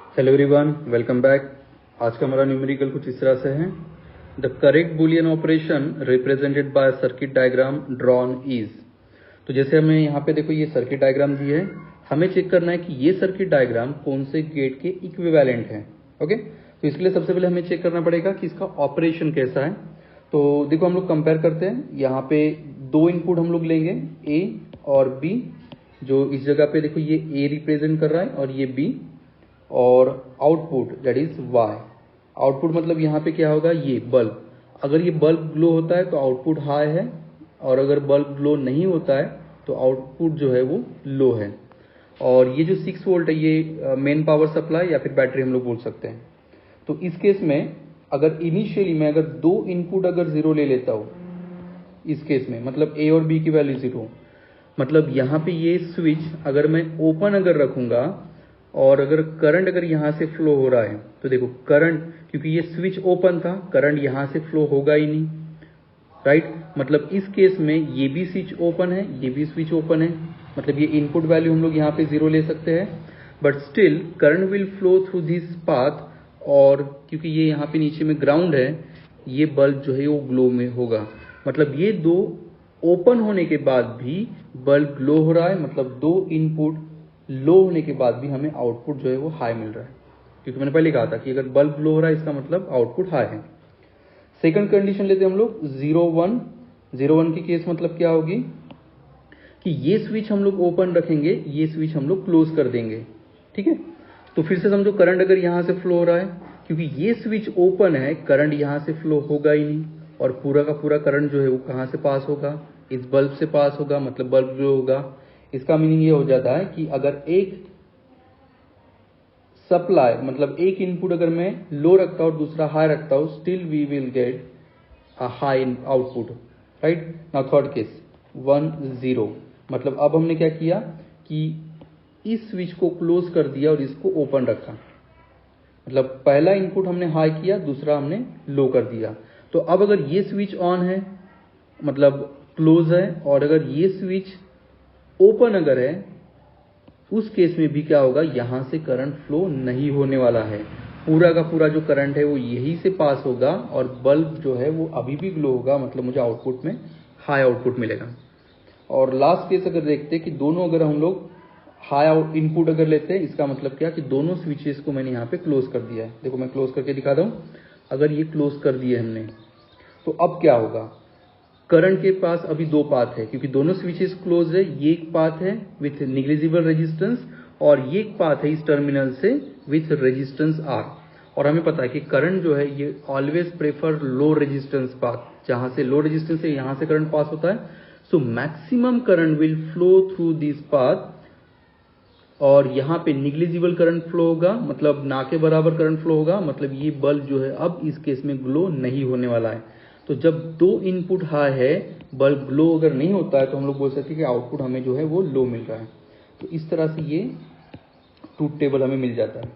Hello everyone, welcome back. आज का हमारा न्यूमेरिकल कुछ इस तरह से है। The correct Boolean operation represented by circuit diagram drawn is. तो जैसे हमें यहाँ पे देखो ये सर्किट डायग्राम दी है, हमें चेक करना है कि ये सर्किट डायग्राम कौन से गेट के इक्विवेलेंट है। ओके, तो इसके लिए सबसे पहले हमें चेक करना पड़ेगा कि इसका ऑपरेशन कैसा है। तो देखो हम लोग कंपेयर करते हैं। यहाँ पे दो इनपुट हम लोग लेंगे, ए और बी। जो इस जगह पे देखो ये ए रिप्रेजेंट कर रहा है और ये बी, और output that is Y. Output मतलब यहाँ पे क्या होगा, ये बल्ब। अगर ये बल्ब ग्लो होता है तो आउटपुट हाई है, और अगर बल्ब ग्लो नहीं होता है तो आउटपुट जो है वो लो है। और ये जो 6 वोल्ट है ये मेन पावर सप्लाई या फिर बैटरी हम लोग बोल सकते हैं। तो इस केस में अगर इनिशियली मैं अगर दो इनपुट अगर जीरो ले लेता हूँ, इस केस में मतलब ए और बी की वैल्यू जीरो, मतलब यहाँ पे ये स्विच अगर मैं ओपन अगर रखूंगा और अगर करंट अगर यहाँ से फ्लो हो रहा है तो देखो करंट, क्योंकि ये स्विच ओपन था, करंट यहाँ से फ्लो होगा ही नहीं, राइट। मतलब इस केस में ये भी स्विच ओपन है, ये भी स्विच ओपन है, मतलब ये इनपुट वैल्यू हम लोग यहाँ पे जीरो ले सकते हैं, but still current will flow through this path. और क्योंकि ये यहाँ पे नीचे में ग्राउंड है, ये बल्ब जो है वो ग्लो में होगा। मतलब ये दो ओपन होने के बाद भी बल्ब ग्लो हो रहा है, मतलब दो इनपुट लो होने के बाद भी हमें आउटपुट जो है वो हाई मिल रहा है। क्योंकि मैंने पहले कहा था कि अगर बल्ब ग्लो हो रहा है इसका मतलब आउटपुट हाई है। सेकंड कंडीशन लेते हैं हम लोग 0 1। 0 1 की केस मतलब क्या होगी कि ये स्विच हम लोग ओपन रखेंगे, ये स्विच हम लोग क्लोज कर देंगे, ठीक है। तो फिर से समझो करंट अगर यहां से फ्लो हो रहा है, क्योंकि ये स्विच ओपन है, करंट यहां से फ्लो होगा ही नहीं, और पूरा का पूरा करंट जो है वो कहां से पास होगा, इस बल्ब से पास होगा, मतलब बल्ब ग्लो होगा। इसका मीनिंग ये हो जाता है कि अगर एक सप्लाई मतलब एक इनपुट अगर मैं लो रखता हूं और दूसरा हाई रखता हूं, still we will get a high output, right. Now third case 1 0, मतलब अब हमने क्या किया कि इस स्विच को क्लोज कर दिया और इसको ओपन रखा। मतलब पहला इनपुट हमने हाई किया, दूसरा हमने लो कर दिया। तो अब अगर ये स्विच ऑन है मतलब क्लोज है, और अगर ये स्विच ओपन अगर है, उस केस में भी क्या होगा, यहां से करंट फ्लो नहीं होने वाला है। पूरा का पूरा जो करंट है वो यही से पास होगा, और बल्ब जो है वो अभी भी ग्लो होगा, मतलब मुझे आउटपुट में हाई आउटपुट मिलेगा। और लास्ट केस अगर देखते हैं कि दोनों अगर हम लोग हाई इनपुट अगर लेते हैं, इसका मतलब क्या कि दोनों स्विचेस को मैंने यहाँ पे क्लोज कर दिया है। देखो मैं क्लोज करके दिखा दूं। अगर ये क्लोज कर दिए हमने तो अब क्या होगा, करंट के पास अभी दो पाथ है, क्योंकि दोनों स्विचेस क्लोज है। ये एक पाथ है विथ निग्लिजिबल रेजिस्टेंस, और ये एक पाथ है इस टर्मिनल से विथ रेजिस्टेंस आर। और हमें पता है कि करंट जो है ये always prefer low resistance path, जहां से लो रेजिस्टेंस है यहां से करंट पास होता है। So maximum current will flow through this path, और यहाँ पे निग्लिजिबल करंट फ्लो होगा, मतलब ना के बराबर करंट फ्लो होगा। मतलब ये बल्ब जो है अब इस केस में ग्लो नहीं होने वाला है। तो जब दो इनपुट हाई है, बल्ब ग्लो अगर नहीं होता है, तो हम लोग बोल सकते हैं कि आउटपुट हमें जो है वो लो मिल रहा है। तो इस तरह से ये ट्रूथ टेबल हमें मिल जाता है।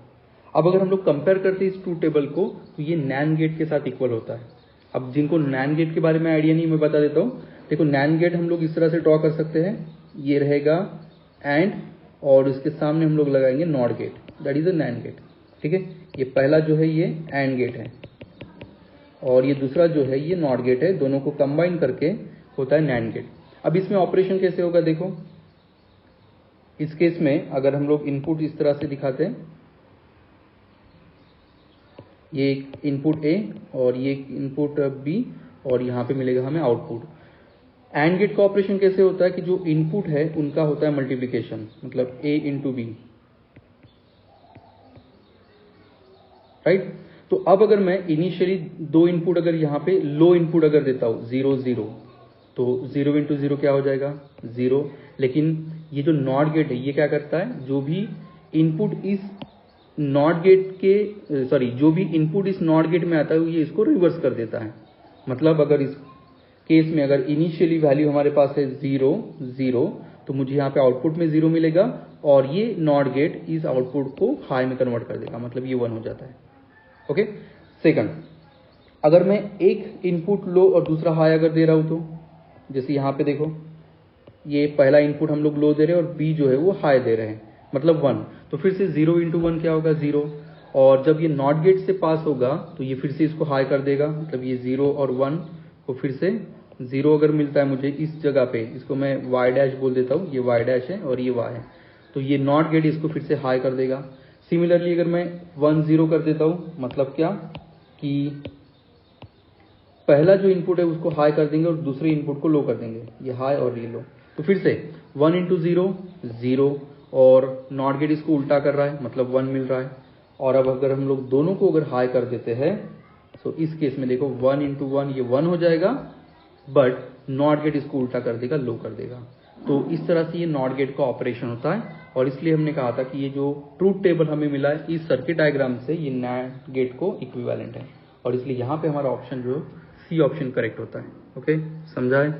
अब अगर हम लोग कंपेयर करते हैं इस ट्रूथ टेबल को, तो ये नैंड गेट के साथ इक्वल होता है। अब जिनको नैंड गेट के बारे में आइडिया नहीं, मैं बता देता हूँ। देखो नैंड गेट हम लोग इस तरह से ड्रॉ कर सकते हैं, ये रहेगा एंड, और उसके सामने हम लोग लगाएंगे not gate, that is a NAND gate, ठीक है। ये पहला जो है ये एंड गेट है, और ये दूसरा जो है ये नॉट गेट है। दोनों को कंबाइन करके होता है नैंड गेट। अब इसमें ऑपरेशन कैसे होगा देखो। इस केस में अगर हम लोग इनपुट इस तरह से दिखाते हैं, ये एक इनपुट ए और ये एक इनपुट बी, और यहाँ पे मिलेगा हमें आउटपुट। एंड गेट का ऑपरेशन कैसे होता है कि जो इनपुट है उनका होता है मल्टीप्लिकेशन, मतलब ए इंटू बी, राइट। तो अब अगर मैं इनिशियली दो इनपुट अगर यहाँ पे लो इनपुट अगर देता हूँ 0 0, तो 0 इंटू 0 क्या हो जाएगा 0। लेकिन ये जो नॉट गेट है ये क्या करता है, जो भी इनपुट इस नॉट गेट के जो भी इनपुट इस नॉट गेट में आता है ये इसको रिवर्स कर देता है। मतलब अगर इस केस में अगर इनिशियली वैल्यू हमारे पास है 0 0, तो मुझे यहाँ पे आउटपुट में 0 मिलेगा, और ये नॉट गेट इस आउटपुट को हाई में कन्वर्ट कर देगा, मतलब ये 1 हो जाता है। ओके। सेकंड, अगर मैं एक इनपुट लो और दूसरा हाई अगर दे रहा हूं, तो जैसे यहां पे देखो ये पहला इनपुट हम लोग लो दे रहे हैं और बी जो है वो हाई दे रहे हैं, मतलब 1। तो फिर से 0 इंटू 1 क्या होगा 0, और जब ये नॉट गेट से पास होगा तो ये फिर से इसको हाई कर देगा, मतलब ये 0 और 1 को फिर से 0 अगर मिलता है मुझे इस जगह पे, इसको मैं y डैश बोल देता हूँ, ये y डैश है और ये y है, तो ये नॉट गेट इसको फिर से हाई कर देगा। सिमिलरली अगर मैं 1 0 कर देता हूँ, मतलब क्या कि पहला जो इनपुट है उसको हाई कर देंगे और दूसरे इनपुट को लो कर देंगे, ये हाई और ये लो। तो फिर से 1 इंटू 0 0, और नॉट गेट इसको उल्टा कर रहा है, मतलब 1 मिल रहा है। और अब अगर हम लोग दोनों को अगर हाई कर देते हैं तो इस केस में देखो 1 इंटू 1 ये 1 हो जाएगा, बट नॉट गेट इसको उल्टा कर देगा, लो कर देगा। तो इस तरह से ये नॉट गेट का ऑपरेशन होता है, और इसलिए हमने कहा था कि ये जो ट्रूथ टेबल हमें मिला है इस सर्किट डायग्राम से ये नैंड गेट को इक्विवेलेंट है, और इसलिए यहाँ पे हमारा ऑप्शन जो सी ऑप्शन करेक्ट होता है। ओके, समझा है?